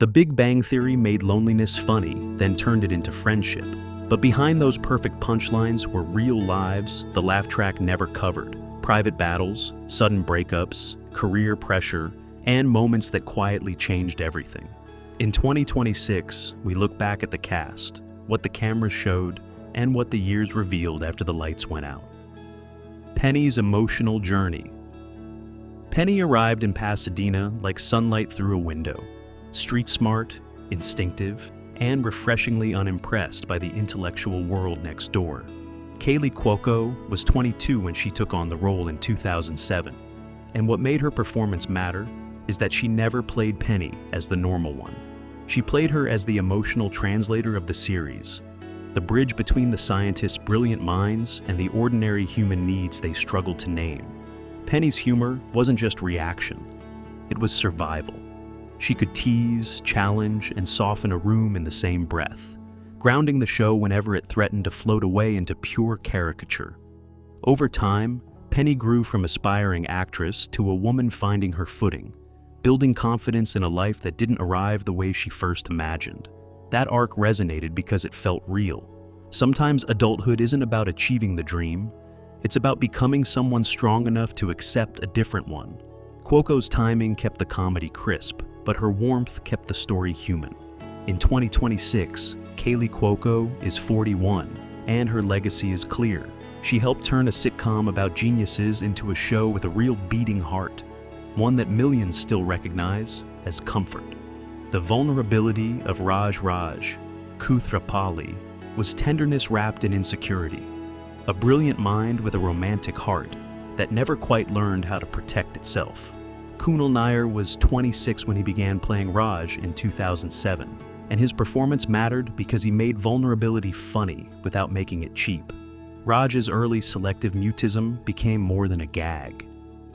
The Big Bang Theory made loneliness funny, then turned it into friendship. But behind those perfect punchlines were real lives the laugh track never covered. Private battles, sudden breakups, career pressure, and moments that quietly changed everything. In 2026, we look back at the cast, what the cameras showed, and what the years revealed after the lights went out. Penny's emotional journey. Penny arrived in Pasadena like sunlight through a window, street smart, instinctive, and refreshingly unimpressed by the intellectual world next door. Kaylee Cuoco was 22 when she took on the role in 2007, and what made her performance matter is that she never played Penny as the normal one. She played her as the emotional translator of the series, the bridge between the scientists' brilliant minds and the ordinary human needs they struggled to name. Penny's humor wasn't just reaction, it was survival. She could tease, challenge, and soften a room in the same breath, grounding the show whenever it threatened to float away into pure caricature. Over time, Penny grew from aspiring actress to a woman finding her footing, building confidence in a life that didn't arrive the way she first imagined. That arc resonated because it felt real. Sometimes adulthood isn't about achieving the dream, it's about becoming someone strong enough to accept a different one. Cuoco's timing kept the comedy crisp, but her warmth kept the story human. In 2026, Kaylee Cuoco is 41, and her legacy is clear. She helped turn a sitcom about geniuses into a show with a real beating heart, one that millions still recognize as comfort. The vulnerability of Raj Kuthrapali was tenderness wrapped in insecurity, a brilliant mind with a romantic heart that never quite learned how to protect itself. Kunal Nair was 26 when he began playing Raj in 2007, and his performance mattered because he made vulnerability funny without making it cheap. Raj's early selective mutism became more than a gag.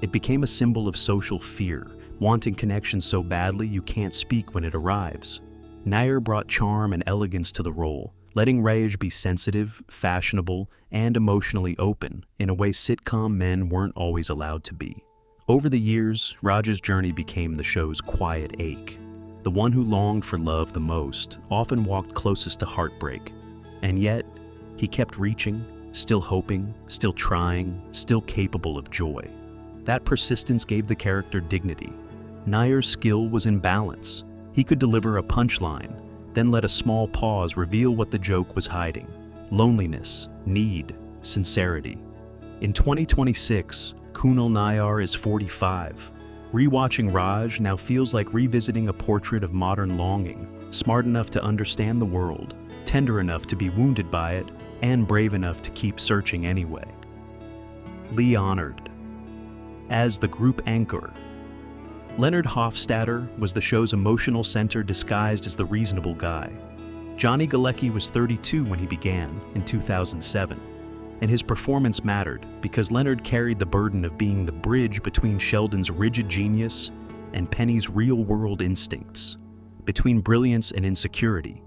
It became a symbol of social fear, wanting connection so badly you can't speak when it arrives. Nair brought charm and elegance to the role, letting Raj be sensitive, fashionable, and emotionally open in a way sitcom men weren't always allowed to be. Over the years, Raj's journey became the show's quiet ache. The one who longed for love the most often walked closest to heartbreak. And yet, he kept reaching, still hoping, still trying, still capable of joy. That persistence gave the character dignity. Nair's skill was in balance. He could deliver a punchline, then let a small pause reveal what the joke was hiding: loneliness, need, sincerity. In 2026, Kunal Nair is 45. Rewatching Raj now feels like revisiting a portrait of modern longing, smart enough to understand the world, tender enough to be wounded by it, and brave enough to keep searching anyway. Lee Honored. As the group anchor, Leonard Hofstadter was the show's emotional center disguised as the reasonable guy. Johnny Galecki was 32 when he began, in 2007, and his performance mattered because Leonard carried the burden of being the bridge between Sheldon's rigid genius and Penny's real-world instincts, between brilliance and insecurity,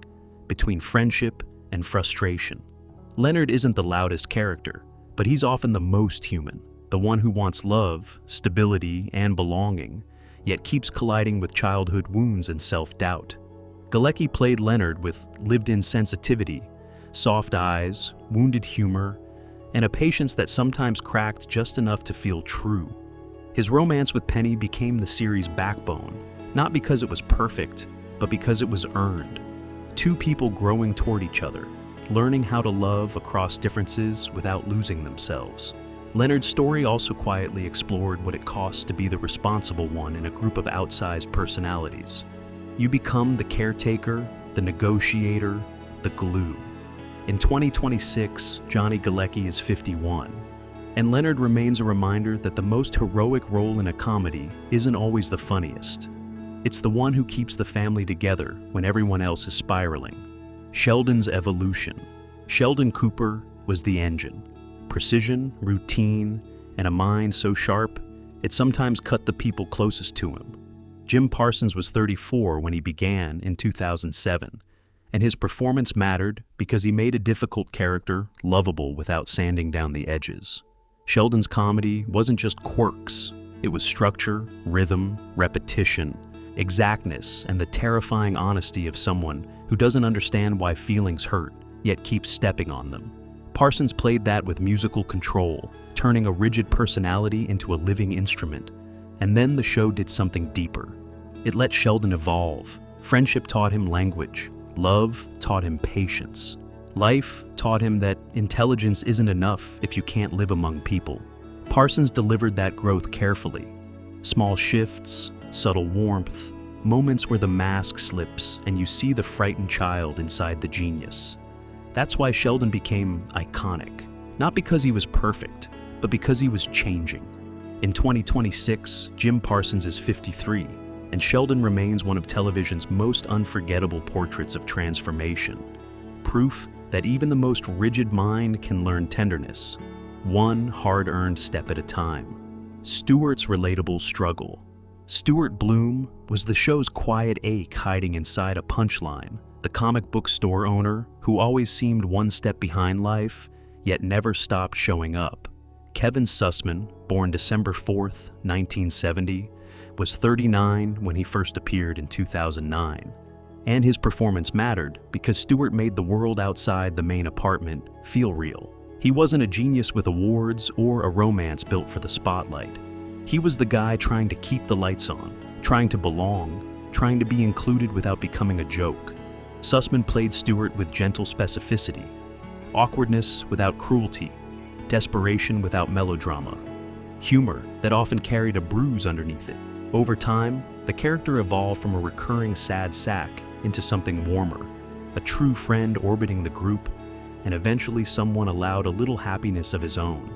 between friendship and frustration. Leonard isn't the loudest character, but he's often the most human, the one who wants love, stability, and belonging, yet keeps colliding with childhood wounds and self-doubt. Galecki played Leonard with lived-in sensitivity, soft eyes, wounded humor, and a patience that sometimes cracked just enough to feel true. His romance with Penny became the series' backbone, not because it was perfect, but because it was earned. Two people growing toward each other, learning how to love across differences without losing themselves. Leonard's story also quietly explored what it costs to be the responsible one in a group of outsized personalities. You become the caretaker, the negotiator, the glue. In 2026, Johnny Galecki is 51, and Leonard remains a reminder that the most heroic role in a comedy isn't always the funniest. It's the one who keeps the family together when everyone else is spiraling. Sheldon's evolution. Sheldon Cooper was the engine. Precision, routine, and a mind so sharp, it sometimes cut the people closest to him. Jim Parsons was 34 when he began in 2007, and his performance mattered because he made a difficult character lovable without sanding down the edges. Sheldon's comedy wasn't just quirks, it was structure, rhythm, repetition, exactness, and the terrifying honesty of someone who doesn't understand why feelings hurt, yet keeps stepping on them. Parsons played that with musical control, turning a rigid personality into a living instrument. And then the show did something deeper. It let Sheldon evolve. Friendship taught him language. Love taught him patience. Life taught him that intelligence isn't enough if you can't live among people. Parsons delivered that growth carefully. Small shifts, subtle warmth, moments where the mask slips and you see the frightened child inside the genius. That's why Sheldon became iconic. Not because he was perfect, but because he was changing. In 2026, Jim Parsons is 53, and Sheldon remains one of television's most unforgettable portraits of transformation. Proof that even the most rigid mind can learn tenderness, one hard-earned step at a time. Stewart's relatable struggle. Stuart Bloom was the show's quiet ache hiding inside a punchline, the comic book store owner who always seemed one step behind life, yet never stopped showing up. Kevin Sussman, born December 4th, 1970, was 39 when he first appeared in 2009. And his performance mattered because Stewart made the world outside the main apartment feel real. He wasn't a genius with awards or a romance built for the spotlight. He was the guy trying to keep the lights on, trying to belong, trying to be included without becoming a joke. Sussman played Stewart with gentle specificity, awkwardness without cruelty, desperation without melodrama, humor that often carried a bruise underneath it. Over time, the character evolved from a recurring sad sack into something warmer, a true friend orbiting the group, and eventually someone allowed a little happiness of his own.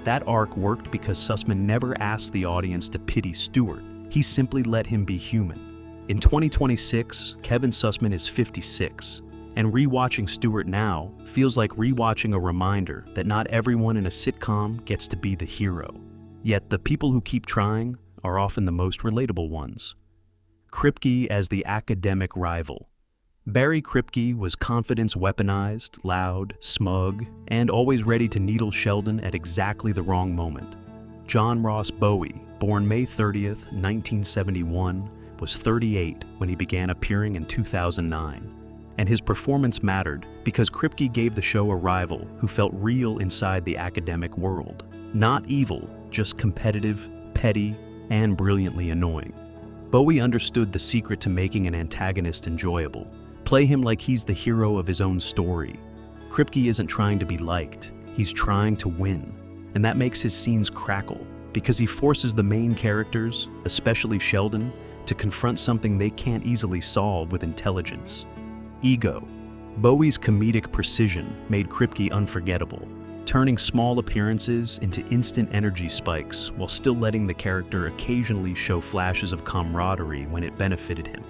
That arc worked because Sussman never asked the audience to pity Stewart. He simply let him be human. In 2026, Kevin Sussman is 56, and rewatching Stewart now feels like rewatching a reminder that not everyone in a sitcom gets to be the hero. Yet the people who keep trying are often the most relatable ones. Kripke as the academic rival. Barry Kripke was confidence weaponized, loud, smug, and always ready to needle Sheldon at exactly the wrong moment. John Ross Bowie, born May 30th, 1971, was 38 when he began appearing in 2009. And his performance mattered because Kripke gave the show a rival who felt real inside the academic world. Not evil, just competitive, petty, and brilliantly annoying. Bowie understood the secret to making an antagonist enjoyable. Play him like he's the hero of his own story. Kripke isn't trying to be liked, he's trying to win. And that makes his scenes crackle, because he forces the main characters, especially Sheldon, to confront something they can't easily solve with intelligence. Ego. Bowie's comedic precision made Kripke unforgettable, turning small appearances into instant energy spikes while still letting the character occasionally show flashes of camaraderie when it benefited him.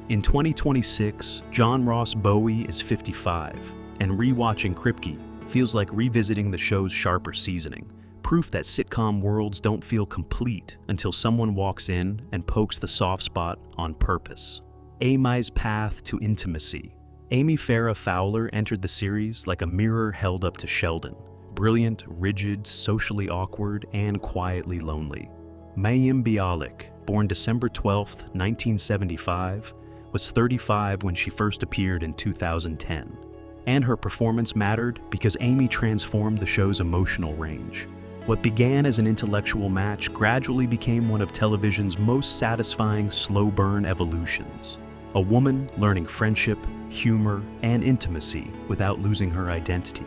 In 2026, John Ross Bowie is 55, and rewatching Kripke feels like revisiting the show's sharper seasoning, proof that sitcom worlds don't feel complete until someone walks in and pokes the soft spot on purpose. Amy's path to intimacy. Amy Farrah Fowler entered the series like a mirror held up to Sheldon. Brilliant, rigid, socially awkward, and quietly lonely. Mayim Bialik, born December 12, 1975, was 35 when she first appeared in 2010. And her performance mattered because Amy transformed the show's emotional range. What began as an intellectual match gradually became one of television's most satisfying slow-burn evolutions. A woman learning friendship, humor, and intimacy without losing her identity.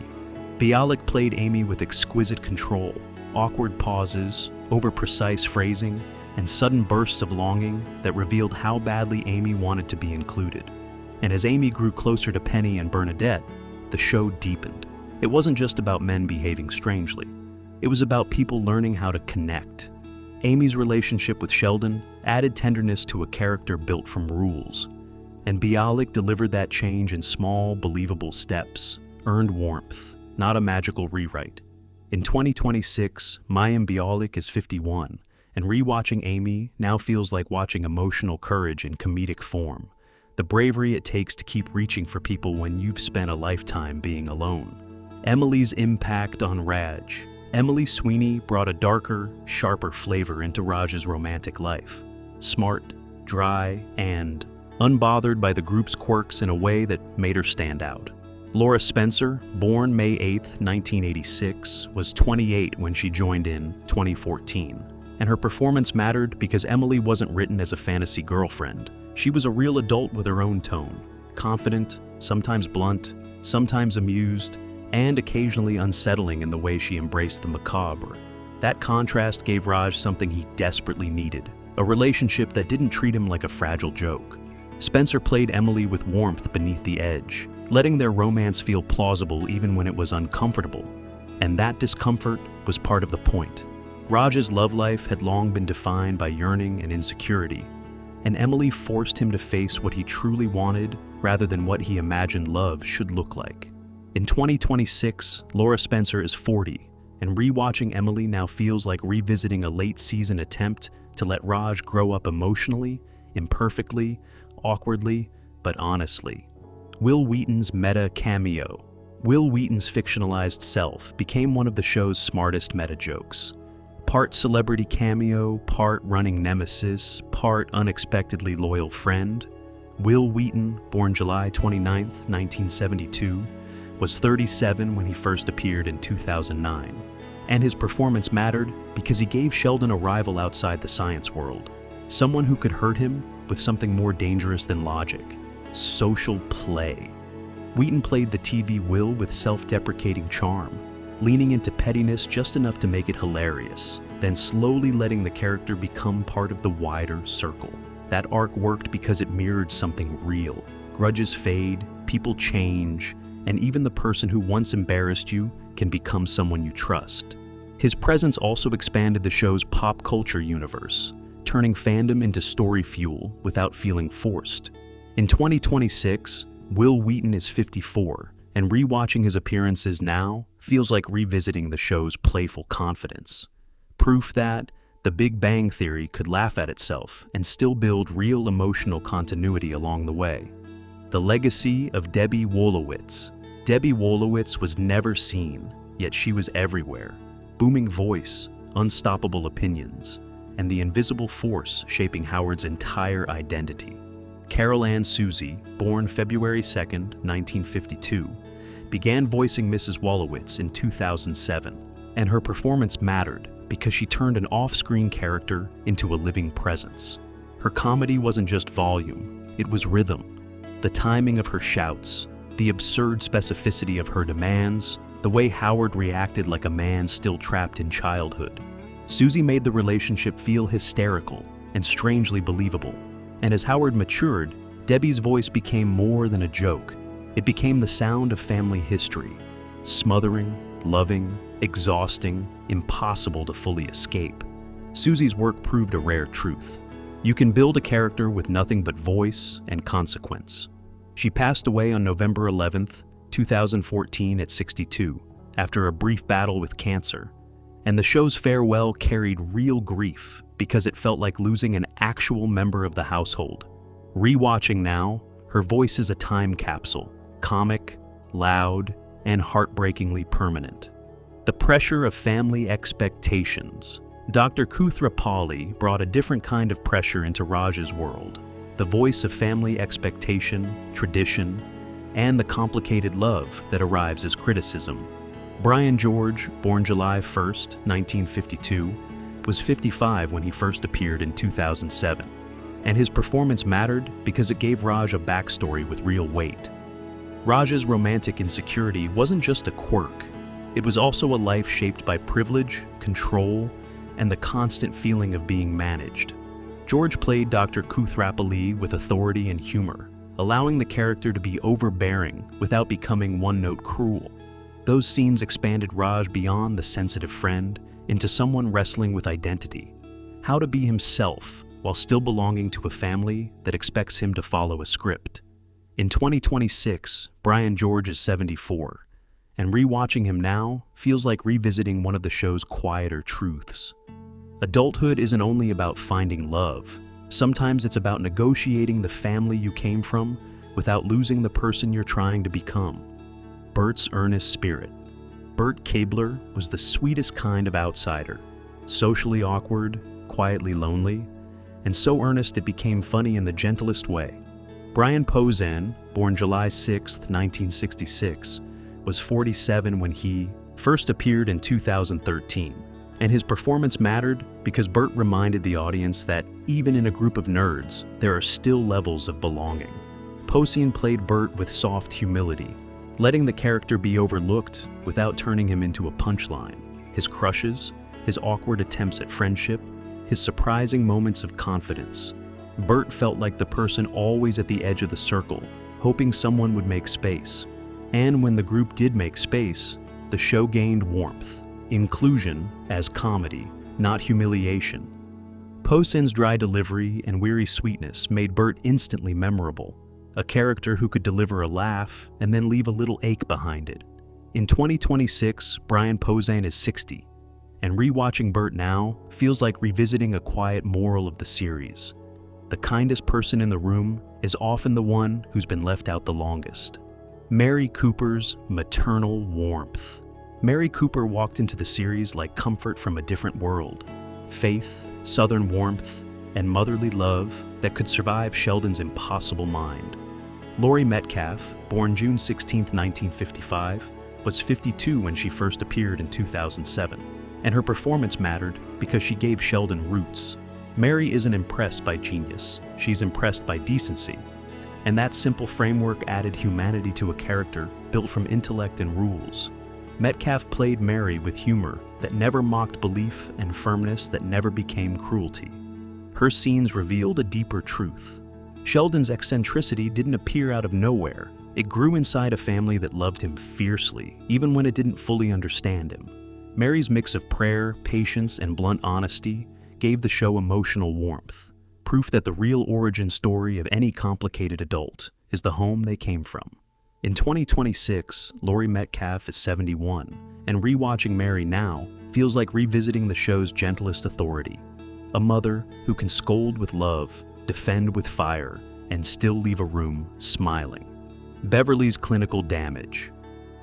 Bialik played Amy with exquisite control, awkward pauses, over-precise phrasing, and sudden bursts of longing that revealed how badly Amy wanted to be included. And as Amy grew closer to Penny and Bernadette, the show deepened. It wasn't just about men behaving strangely. It was about people learning how to connect. Amy's relationship with Sheldon added tenderness to a character built from rules. And Bialik delivered that change in small, believable steps, earned warmth, not a magical rewrite. In 2026, Mayim Bialik is 51, and rewatching Amy now feels like watching emotional courage in comedic form. The bravery it takes to keep reaching for people when you've spent a lifetime being alone. Emily's impact on Raj. Emily Sweeney brought a darker, sharper flavor into Raj's romantic life. Smart, dry, and unbothered by the group's quirks in a way that made her stand out. Laura Spencer, born May 8, 1986, was 28 when she joined in 2014, and her performance mattered because Emily wasn't written as a fantasy girlfriend. She was a real adult with her own tone, confident, sometimes blunt, sometimes amused, and occasionally unsettling in the way she embraced the macabre. That contrast gave Raj something he desperately needed, a relationship that didn't treat him like a fragile joke. Spencer played Emily with warmth beneath the edge, letting their romance feel plausible even when it was uncomfortable. And that discomfort was part of the point. Raj's love life had long been defined by yearning and insecurity, and Emily forced him to face what he truly wanted rather than what he imagined love should look like. In 2026, Laura Spencer is 40, and rewatching Emily now feels like revisiting a late-season attempt to let Raj grow up emotionally, imperfectly, awkwardly, but honestly. Will Wheaton's meta cameo. Will Wheaton's fictionalized self became one of the show's smartest meta jokes. Part celebrity cameo, part running nemesis, part unexpectedly loyal friend. Will Wheaton, born July 29, 1972, was 37 when he first appeared in 2009, and his performance mattered because he gave Sheldon a rival outside the science world, someone who could hurt him with something more dangerous than logic: social play. Wheaton played the TV Will with self-deprecating charm, leaning into pettiness just enough to make it hilarious, then slowly letting the character become part of the wider circle. That arc worked because it mirrored something real. Grudges fade, people change, and even the person who once embarrassed you can become someone you trust. His presence also expanded the show's pop culture universe, turning fandom into story fuel without feeling forced. In 2026, Will Wheaton is 54, and rewatching his appearances now feels like revisiting the show's playful confidence. Proof that The Big Bang Theory could laugh at itself and still build real emotional continuity along the way. The legacy of Debbie Wolowitz. Debbie Wolowitz was never seen, yet she was everywhere. Booming voice, unstoppable opinions, and the invisible force shaping Howard's entire identity. Carol Ann Suzy, born February 2, 1952, began voicing Mrs. Wolowitz in 2007, and her performance mattered because she turned an off-screen character into a living presence. Her comedy wasn't just volume, it was rhythm. The timing of her shouts, the absurd specificity of her demands, the way Howard reacted like a man still trapped in childhood. Suzy made the relationship feel hysterical and strangely believable. And as Howard matured, Debbie's voice became more than a joke. It became the sound of family history, smothering, loving, exhausting, impossible to fully escape. Suzy's work proved a rare truth. You can build a character with nothing but voice and consequence. She passed away on November 11, 2014 at 62, after a brief battle with cancer. And the show's farewell carried real grief because it felt like losing an actual member of the household. Rewatching now, her voice is a time capsule, comic, loud, and heartbreakingly permanent. The pressure of family expectations. Dr. Koothrappali brought a different kind of pressure into Raj's world, the voice of family expectation, tradition, and the complicated love that arrives as criticism. Brian George, born July 1, 1952, was 55 when he first appeared in 2007, and his performance mattered because it gave Raj a backstory with real weight. Raj's romantic insecurity wasn't just a quirk, it was also a life shaped by privilege, control, and the constant feeling of being managed. George played Dr. Koothrappali with authority and humor, allowing the character to be overbearing without becoming one-note cruel. Those scenes expanded Raj beyond the sensitive friend into someone wrestling with identity, how to be himself while still belonging to a family that expects him to follow a script. In 2026, Brian George is 74, and rewatching him now feels like revisiting one of the show's quieter truths. Adulthood isn't only about finding love. Sometimes it's about negotiating the family you came from without losing the person you're trying to become. Bert's earnest spirit. Bert Kabler was the sweetest kind of outsider, socially awkward, quietly lonely, and so earnest it became funny in the gentlest way. Brian Posehn, born July 6, 1966, was 47 when he first appeared in 2013, and his performance mattered because Bert reminded the audience that even in a group of nerds, there are still levels of belonging. Posehn played Bert with soft humility, letting the character be overlooked without turning him into a punchline. His crushes, his awkward attempts at friendship, his surprising moments of confidence. Bert felt like the person always at the edge of the circle, hoping someone would make space. And when the group did make space, the show gained warmth, inclusion as comedy, not humiliation. Posehn's dry delivery and weary sweetness made Bert instantly memorable, a character who could deliver a laugh and then leave a little ache behind it. In 2026, Brian Posehn is 60, and rewatching Bert now feels like revisiting a quiet moral of the series. The kindest person in the room is often the one who's been left out the longest. Mary Cooper's maternal warmth. Mary Cooper walked into the series like comfort from a different world. Faith, southern warmth, and motherly love that could survive Sheldon's impossible mind. Laurie Metcalf, born June 16, 1955, was 52 when she first appeared in 2007, and her performance mattered because she gave Sheldon roots. Mary isn't impressed by genius, she's impressed by decency. And that simple framework added humanity to a character built from intellect and rules. Metcalf played Mary with humor that never mocked belief and firmness that never became cruelty. Her scenes revealed a deeper truth. Sheldon's eccentricity didn't appear out of nowhere. It grew inside a family that loved him fiercely, even when it didn't fully understand him. Mary's mix of prayer, patience, and blunt honesty gave the show emotional warmth, proof that the real origin story of any complicated adult is the home they came from. In 2026, Laurie Metcalf is 71, and rewatching Mary now feels like revisiting the show's gentlest authority, a mother who can scold with love, defend with fire, and still leave a room smiling. Beverly's clinical damage.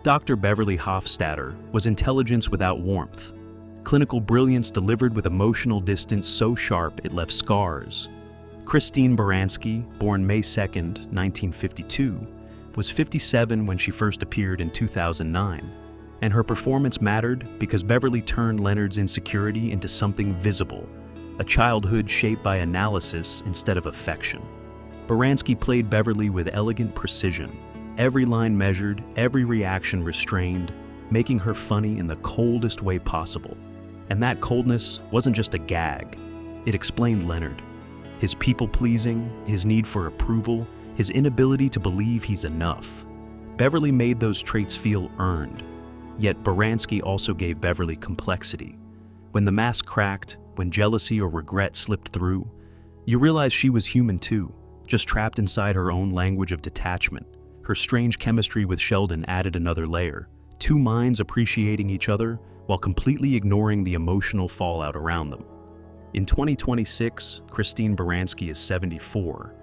Dr. Beverly Hofstadter was intelligence without warmth, clinical brilliance delivered with emotional distance so sharp it left scars. Christine Baranski, born May 2, 1952, was 57 when she first appeared in 2009, and her performance mattered because Beverly turned Leonard's insecurity into something visible, a childhood shaped by analysis instead of affection. Baranski played Beverly with elegant precision, every line measured, every reaction restrained, making her funny in the coldest way possible. And that coldness wasn't just a gag, it explained Leonard. His people-pleasing, his need for approval, his inability to believe he's enough. Beverly made those traits feel earned, yet Baranski also gave Beverly complexity. When the mask cracked, when jealousy or regret slipped through, you realize she was human too, just trapped inside her own language of detachment. Her strange chemistry with Sheldon added another layer, two minds appreciating each other while completely ignoring the emotional fallout around them. In 2026, Christine Baranski is 74,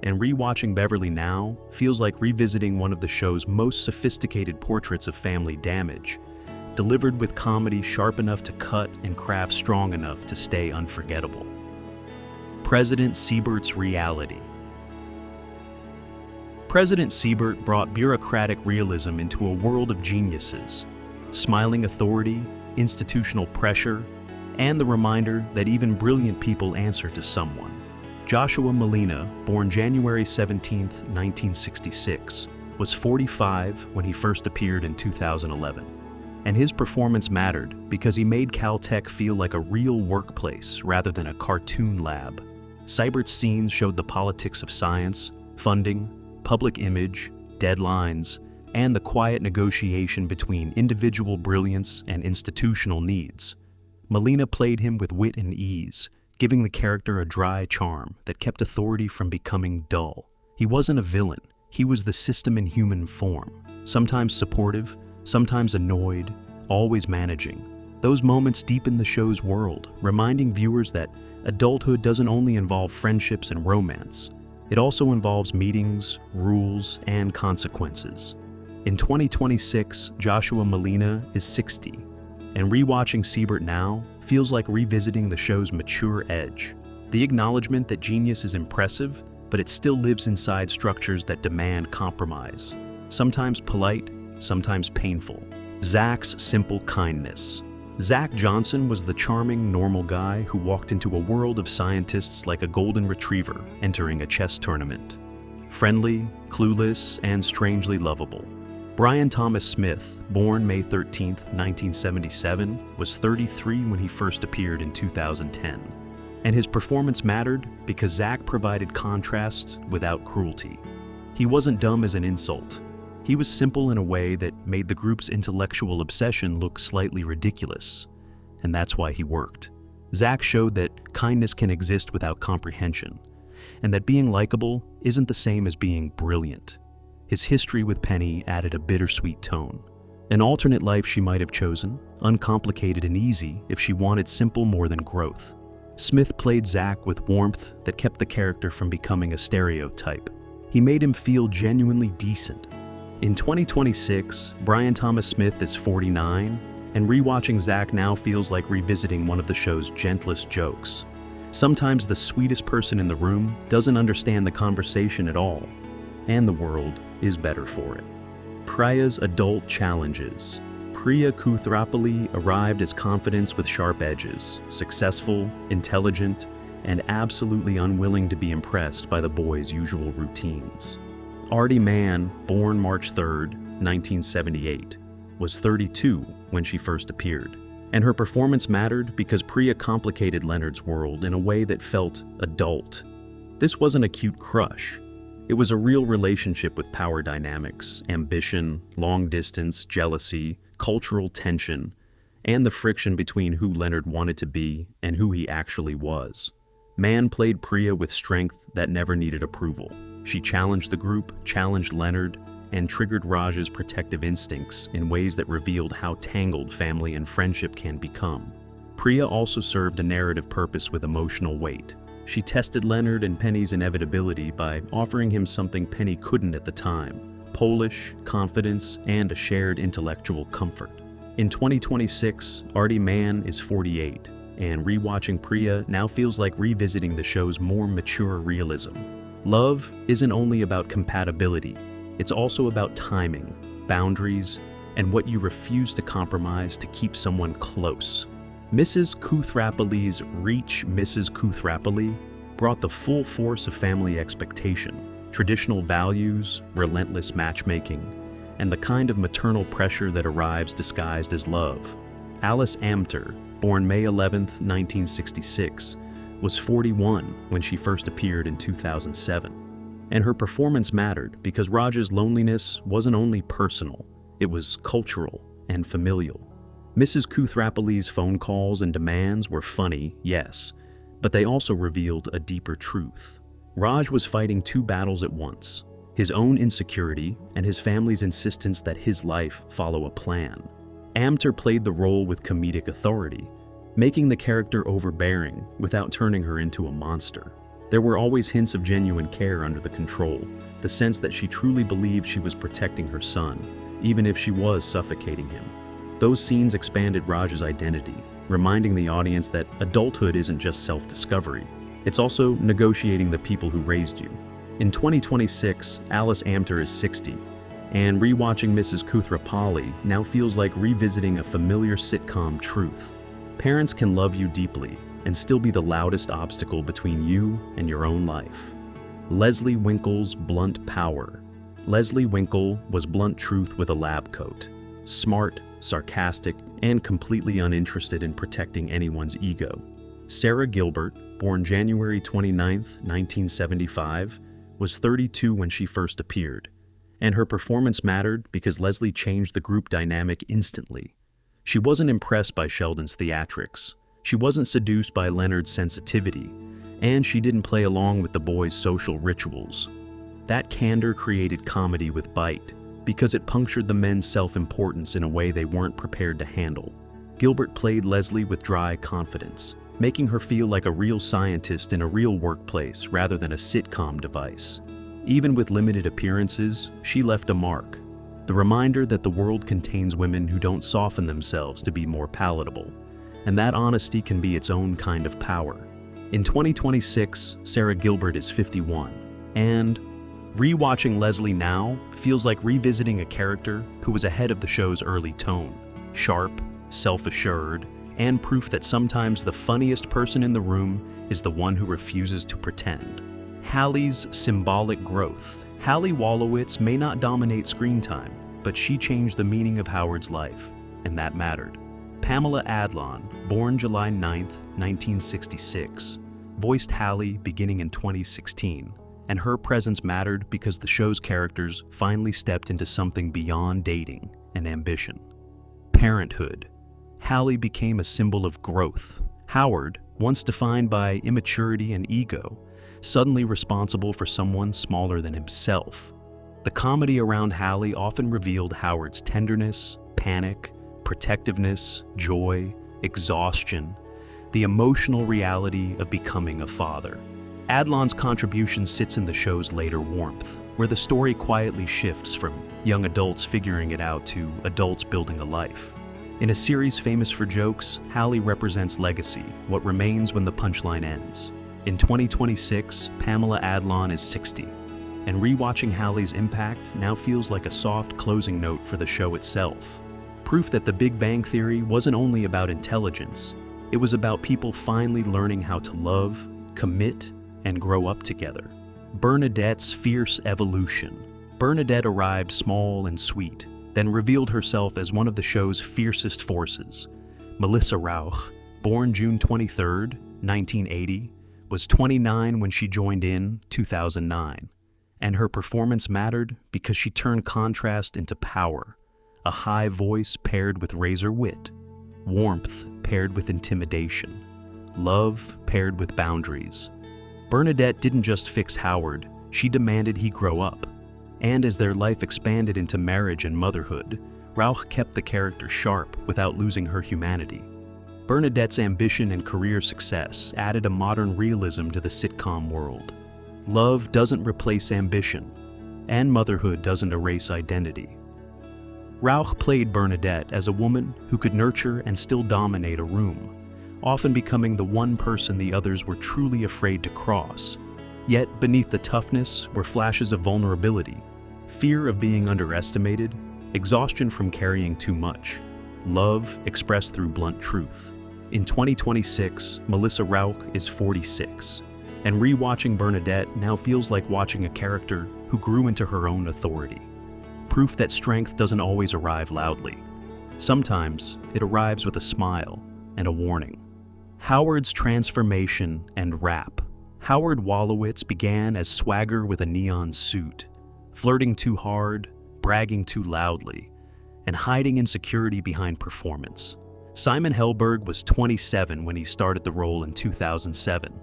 and rewatching Beverly now feels like revisiting one of the show's most sophisticated portraits of family damage, delivered with comedy sharp enough to cut and craft strong enough to stay unforgettable. President Siebert's reality. President Siebert brought bureaucratic realism into a world of geniuses, smiling authority, institutional pressure, and the reminder that even brilliant people answer to someone. Joshua Malina, born January 17, 1966, was 45 when he first appeared in 2011. And his performance mattered because he made Caltech feel like a real workplace rather than a cartoon lab. Seibert's scenes showed the politics of science, funding, public image, deadlines, and the quiet negotiation between individual brilliance and institutional needs. Malina played him with wit and ease, giving the character a dry charm that kept authority from becoming dull. He wasn't a villain, he was the system in human form, sometimes supportive, sometimes annoyed, always managing. Those moments deepened the show's world, reminding viewers that adulthood doesn't only involve friendships and romance. It also involves meetings, rules, and consequences. In 2026, Joshua Malina is 60, and rewatching Siebert now feels like revisiting the show's mature edge. The acknowledgement that genius is impressive, but it still lives inside structures that demand compromise. Sometimes polite, sometimes painful. Zach's simple kindness. Zach Johnson was the charming, normal guy who walked into a world of scientists like a golden retriever entering a chess tournament. Friendly, clueless, and strangely lovable. Brian Thomas Smith, born May 13, 1977, was 33 when he first appeared in 2010. And his performance mattered because Zach provided contrast without cruelty. He wasn't dumb as an insult. He was simple in a way that made the group's intellectual obsession look slightly ridiculous. And that's why he worked. Zach showed that kindness can exist without comprehension, and that being likable isn't the same as being brilliant. His history with Penny added a bittersweet tone. An alternate life she might have chosen, uncomplicated and easy if she wanted simple more than growth. Smith played Zach with warmth that kept the character from becoming a stereotype. He made him feel genuinely decent. In 2026, Brian Thomas Smith is 49, and rewatching Zach now feels like revisiting one of the show's gentlest jokes. Sometimes the sweetest person in the room doesn't understand the conversation at all, and the world is better for it. Priya's adult challenges. Priya Koothrappali arrived as confidence with sharp edges, successful, intelligent, and absolutely unwilling to be impressed by the boys' usual routines. Artie Mann, born March 3, 1978, was 32 when she first appeared, and her performance mattered because Priya complicated Leonard's world in a way that felt adult. This wasn't a cute crush. It was a real relationship with power dynamics, ambition, long distance, jealousy, cultural tension, and the friction between who Leonard wanted to be and who he actually was. Mann played Priya with strength that never needed approval. She challenged the group, challenged Leonard, and triggered Raj's protective instincts in ways that revealed how tangled family and friendship can become. Priya also served a narrative purpose with emotional weight. She tested Leonard and Penny's inevitability by offering him something Penny couldn't at the time: Polish, confidence, and a shared intellectual comfort. In 2026, Artie Mann is 48, and rewatching Priya now feels like revisiting the show's more mature realism. Love isn't only about compatibility, it's also about timing, boundaries, and what you refuse to compromise to keep someone close. Mrs. Koothrappali's Reach Mrs. Koothrappali brought the full force of family expectation, traditional values, relentless matchmaking, and the kind of maternal pressure that arrives disguised as love. Alice Amter, born May 11, 1966, was 41 when she first appeared in 2007. And her performance mattered because Raj's loneliness wasn't only personal, it was cultural and familial. Mrs. Koothrappali's phone calls and demands were funny, yes, but they also revealed a deeper truth. Raj was fighting two battles at once: his own insecurity and his family's insistence that his life follow a plan. Amter played the role with comedic authority, making the character overbearing without turning her into a monster. There were always hints of genuine care under the control, the sense that she truly believed she was protecting her son, even if she was suffocating him. Those scenes expanded Raj's identity, reminding the audience that adulthood isn't just self-discovery, it's also negotiating the people who raised you. In 2026, Alice Amter is 60, and rewatching Mrs. Koothrappali now feels like revisiting a familiar sitcom truth. Parents can love you deeply and still be the loudest obstacle between you and your own life. Leslie Winkle's blunt power. Leslie Winkle was blunt truth with a lab coat. Smart, sarcastic, and completely uninterested in protecting anyone's ego. Sarah Gilbert, born January 29, 1975, was 32 when she first appeared, and her performance mattered because Leslie changed the group dynamic instantly. She wasn't impressed by Sheldon's theatrics, she wasn't seduced by Leonard's sensitivity, and she didn't play along with the boys' social rituals. That candor created comedy with bite, because it punctured the men's self-importance in a way they weren't prepared to handle. Gilbert played Leslie with dry confidence, making her feel like a real scientist in a real workplace rather than a sitcom device. Even with limited appearances, she left a mark. The reminder that the world contains women who don't soften themselves to be more palatable, and that honesty can be its own kind of power. In 2026, Sarah Gilbert is 51, and rewatching Leslie now feels like revisiting a character who was ahead of the show's early tone, sharp, self-assured, and proof that sometimes the funniest person in the room is the one who refuses to pretend. Hallie's symbolic growth. Hallie Wolowitz may not dominate screen time, but she changed the meaning of Howard's life, and that mattered. Pamela Adlon, born July 9, 1966, voiced Hallie beginning in 2016, and her presence mattered because the show's characters finally stepped into something beyond dating and ambition. Parenthood. Hallie became a symbol of growth. Howard, once defined by immaturity and ego, suddenly responsible for someone smaller than himself. The comedy around Hallie often revealed Howard's tenderness, panic, protectiveness, joy, exhaustion, the emotional reality of becoming a father. Adlon's contribution sits in the show's later warmth, where the story quietly shifts from young adults figuring it out to adults building a life. In a series famous for jokes, Hallie represents legacy, what remains when the punchline ends. In 2026, Pamela Adlon is 60, and rewatching Hallie's impact now feels like a soft closing note for the show itself. Proof that The Big Bang Theory wasn't only about intelligence, it was about people finally learning how to love, commit, and grow up together. Bernadette's fierce evolution. Bernadette arrived small and sweet, then revealed herself as one of the show's fiercest forces. Melissa Rauch, born June 23, 1980, was 29 when she joined in 2009, and her performance mattered because she turned contrast into power, a high voice paired with razor wit, warmth paired with intimidation, love paired with boundaries. Bernadette didn't just fix Howard, she demanded he grow up. And as their life expanded into marriage and motherhood, Rauch kept the character sharp without losing her humanity. Bernadette's ambition and career success added a modern realism to the sitcom world. Love doesn't replace ambition, and motherhood doesn't erase identity. Rauch played Bernadette as a woman who could nurture and still dominate a room, often becoming the one person the others were truly afraid to cross. Yet beneath the toughness were flashes of vulnerability, fear of being underestimated, exhaustion from carrying too much, love expressed through blunt truth. In 2026, Melissa Rauch is 46, and rewatching Bernadette now feels like watching a character who grew into her own authority. Proof that strength doesn't always arrive loudly. Sometimes it arrives with a smile and a warning. Howard's transformation and rap. Howard Wolowitz began as swagger with a neon suit, flirting too hard, bragging too loudly, and hiding insecurity behind performance. Simon Helberg was 27 when he started the role in 2007,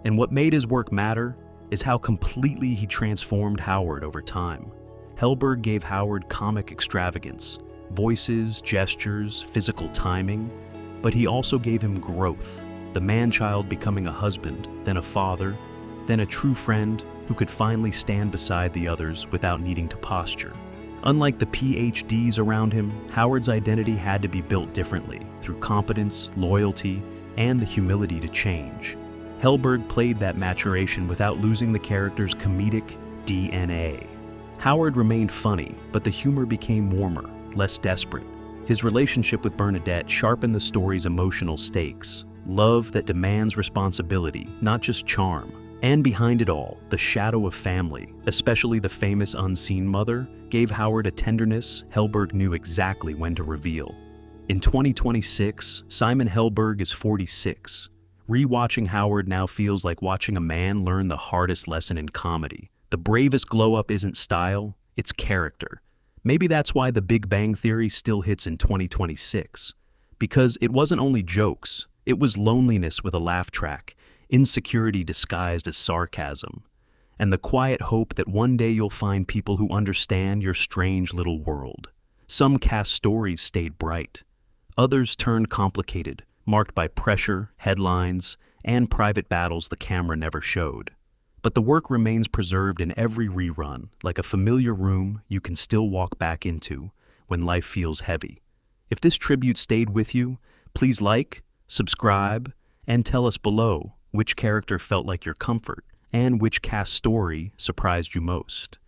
and what made his work matter is how completely he transformed Howard over time. Helberg gave Howard comic extravagance, voices, gestures, physical timing, but he also gave him growth, the man-child becoming a husband, then a father, then a true friend who could finally stand beside the others without needing to posture. Unlike the PhDs around him, Howard's identity had to be built differently, through competence, loyalty, and the humility to change. Helberg played that maturation without losing the character's comedic DNA. Howard remained funny, but the humor became warmer, less desperate. His relationship with Bernadette sharpened the story's emotional stakes, love that demands responsibility, not just charm. And behind it all, the shadow of family, especially the famous unseen mother, gave Howard a tenderness Helberg knew exactly when to reveal. In 2026, Simon Helberg is 46. Rewatching Howard now feels like watching a man learn the hardest lesson in comedy. The bravest glow-up isn't style, it's character. Maybe that's why The Big Bang Theory still hits in 2026. Because it wasn't only jokes, it was loneliness with a laugh track, insecurity disguised as sarcasm, and the quiet hope that one day you'll find people who understand your strange little world. Some cast stories stayed bright. Others turned complicated, marked by pressure, headlines, and private battles the camera never showed. But the work remains preserved in every rerun, like a familiar room you can still walk back into when life feels heavy. If this tribute stayed with you, please like, subscribe, and tell us below Which character felt like your comfort? And which cast story surprised you most?